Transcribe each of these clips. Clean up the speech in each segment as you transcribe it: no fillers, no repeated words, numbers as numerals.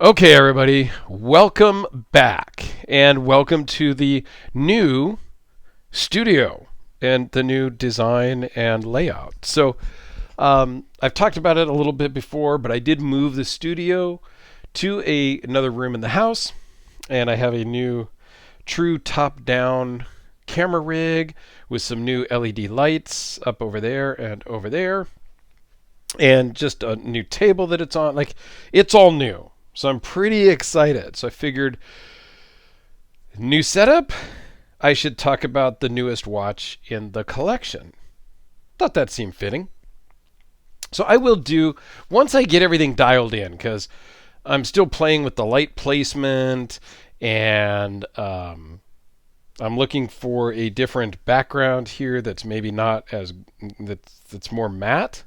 Okay, everybody, welcome back, and welcome to the new studio and the new design and layout. I've talked about it a little bit before, but I did move the studio to another room in the house, and I have a new true top-down camera rig with some new LED lights up over there and over there, and just a new table that it's on. Like, it's all new. So I'm pretty excited. So I figured, new setup, I should talk about the newest watch in the collection. Thought that seemed fitting. So I will do, once I get everything dialed in, because I'm still playing with the light placement, and I'm looking for a different background here that's maybe not as, that's more matte,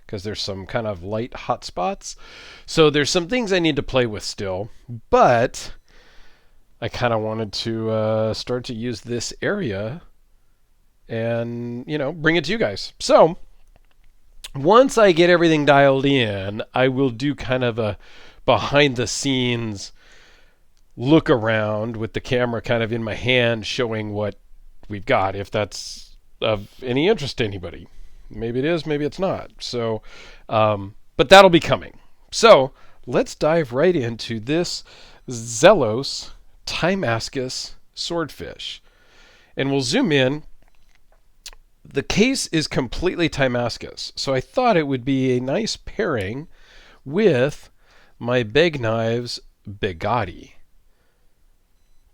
because there's some kind of light hot spots. So there's some things I need to play with still, but I kind of wanted to start to use this area and, bring it to you guys. So once I get everything dialed in, I will do kind of a behind the scenes look around with the camera kind of in my hand showing what we've got, if that's of any interest to anybody. Maybe it is, maybe it's not. So, but that'll be coming. So let's dive right into this Zelos Timascus Swordfish. And we'll zoom in. The case is completely Timascus, so I thought it would be a nice pairing with my Beg Knives Bugatti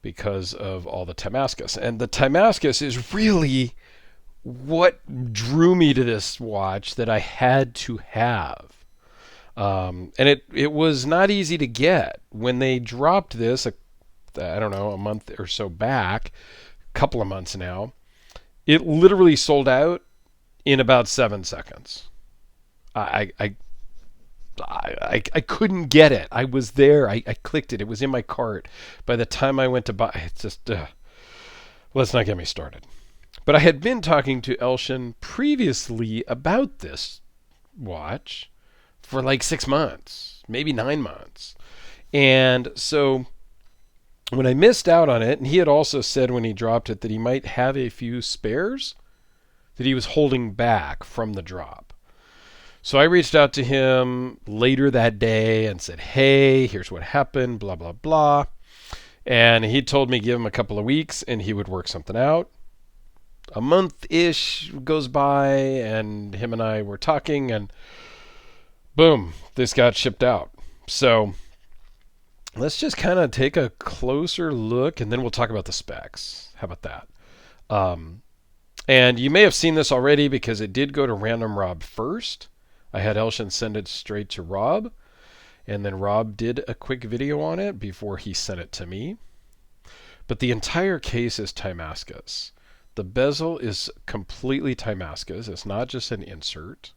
because of all the Timascus. And the Timascus is really what drew me to this watch that I had to have. And it was not easy to get. When they dropped this, I don't know, a month or so back, a couple of months now, it literally sold out in about 7 seconds. I couldn't get it. I was there. I clicked it. It was in my cart. By the time I went to buy it, just, let's not get me started. But I had been talking to Elshin previously about this watch for like 6 months, maybe 9 months. And so when I missed out on it, and he had also said when he dropped it that he might have a few spares that he was holding back from the drop. So I reached out to him later that day and said, hey, here's what happened, blah, blah, blah. And he told me give him a couple of weeks and he would work something out. A month-ish goes by, and him and I were talking, and boom, this got shipped out. So let's just kind of take a closer look, and then we'll talk about the specs. How about that? And you may have seen this already because it did go to Random Rob first. I had Elshin send it straight to Rob, and then Rob did a quick video on it before he sent it to me. But the entire case is Timascus. The bezel is completely Timascus. It's not just an insert.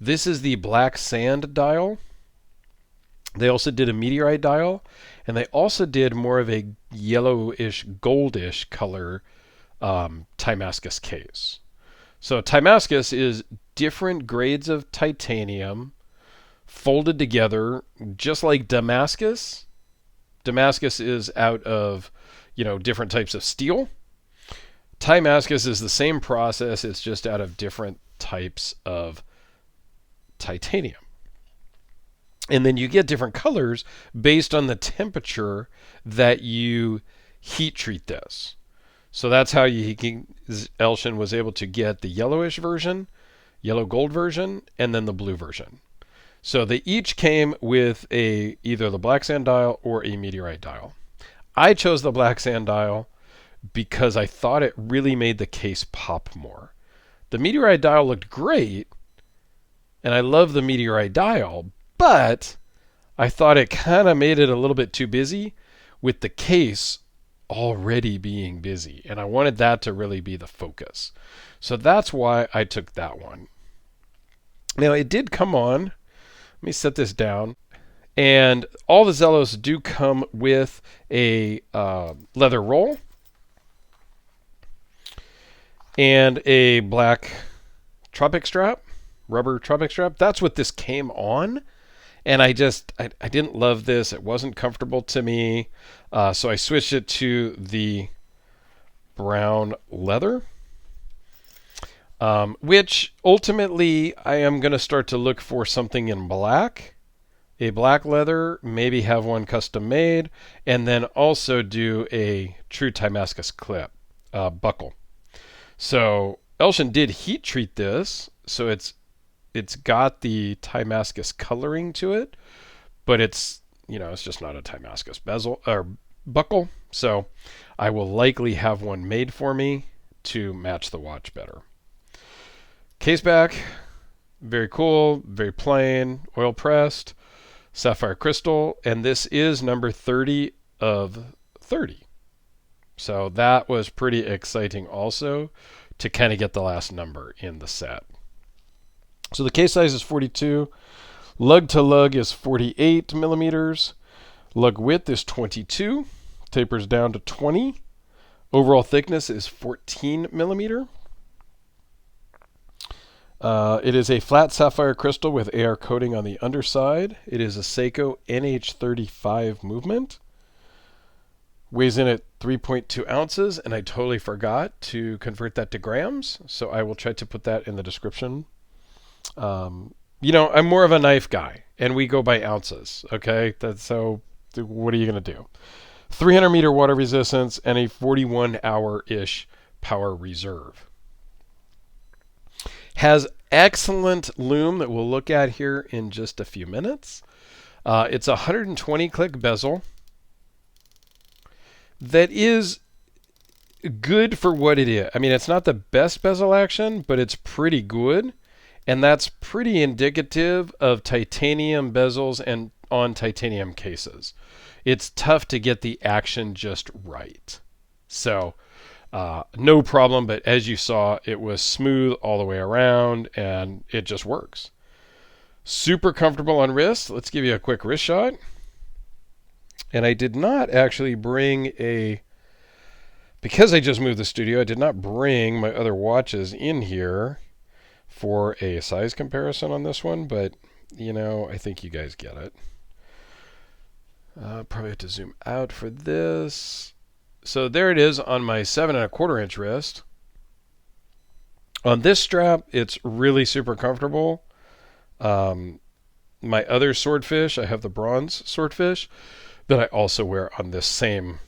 This is the black sand dial. They also did a meteorite dial, and they also did more of a yellowish, goldish color Timascus case. So Timascus is different grades of titanium folded together, just like Damascus. Damascus is out of, different types of steel. Timascus is the same process, it's just out of different types of titanium. And then you get different colors based on the temperature that you heat treat this. So that's how Elshin was able to get the yellowish version, yellow gold version, and then the blue version. So they each came with either the black sand dial or a meteorite dial. I chose the black sand dial because I thought it really made the case pop more. The meteorite dial looked great, and I love the meteorite dial, but I thought it kind of made it a little bit too busy with the case already being busy, and I wanted that to really be the focus. So that's why I took that one. Now, it did come on. Let me set this down. And all the Zelos do come with a leather roll and a black tropic strap, rubber tropic strap. That's what this came on. And I didn't love this. It wasn't comfortable to me. So I switched it to the brown leather, which ultimately I am going to start to look for something in black, a black leather, maybe have one custom made, and then also do a true Timascus clip buckle. So Elshin did heat treat this, so it's got the Timascus coloring to it, but it's just not a Timascus bezel or buckle. So I will likely have one made for me to match the watch better. Case back, very cool, very plain, oil pressed, sapphire crystal, and this is number 30 of 30. So that was pretty exciting also to kind of get the last number in the set. So the case size is 42. Lug to lug is 48 millimeters. Lug width is 22. Tapers down to 20. Overall thickness is 14 millimeter. It is a flat sapphire crystal with AR coating on the underside. It is a Seiko NH35 movement. Weighs in at 3.2 ounces, and I totally forgot to convert that to grams, so I will try to put that in the description. I'm more of a knife guy, and we go by ounces, okay? So what are you going to do? 300 meter water resistance and a 41 hour-ish power reserve. Has excellent lume that we'll look at here in just a few minutes. It's a 120 click bezel that is good for what it is. I mean, it's not the best bezel action, but it's pretty good. And that's pretty indicative of titanium bezels and on titanium cases. It's tough to get the action just right. So no problem, but as you saw, it was smooth all the way around and it just works. Super comfortable on wrist. Let's give you a quick wrist shot. And I did not actually bring because I just moved the studio, I did not bring my other watches in here for a size comparison on this one, but I think you guys get it. Probably have to zoom out for this. So there it is on my 7¼ inch wrist. On this strap, it's really super comfortable. My other swordfish, I have the bronze swordfish that I also wear on this same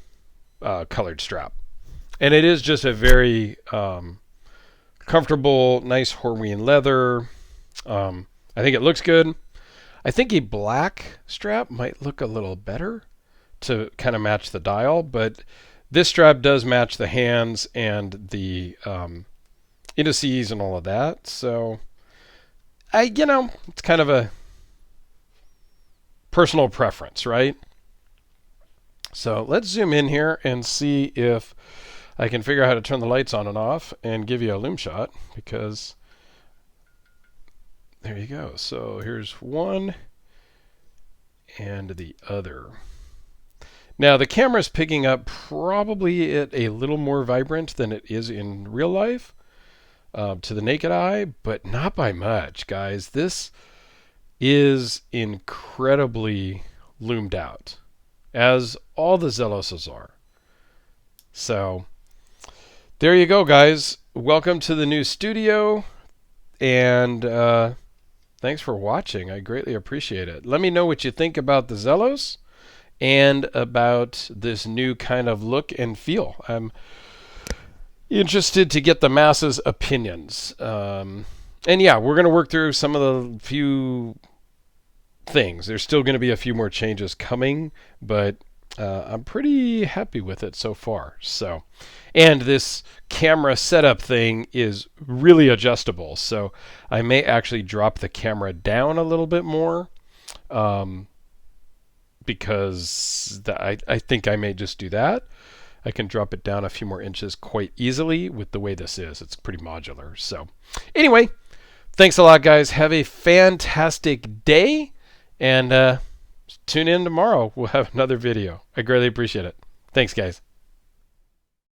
colored strap. And it is just a very comfortable, nice Horween leather. I think it looks good. I think a black strap might look a little better to kind of match the dial, but this strap does match the hands and the indices and all of that. So it's kind of a personal preference, right? So let's zoom in here and see if I can figure out how to turn the lights on and off and give you a lume shot, because there you go. So here's one and the other. Now the camera's picking up probably it a little more vibrant than it is in real life to the naked eye, but not by much, guys. This is incredibly loomed out, as all the Zeloses are. So there you go, guys. Welcome to the new studio, and thanks for watching. I greatly appreciate it. Let me know what you think about the Zelos and about this new kind of look and feel. I'm interested to get the masses' opinions. And yeah, we're going to work through some of the few things. There's still going to be a few more changes coming, but I'm pretty happy with it so far. So, and this camera setup thing is really adjustable, so I may actually drop the camera down a little bit more, because I think I may just do that. I can drop it down a few more inches quite easily with the way this is. It's pretty modular. So anyway, thanks a lot, guys. Have a fantastic day, and tune in tomorrow. We'll have another video. I greatly appreciate it. Thanks, guys.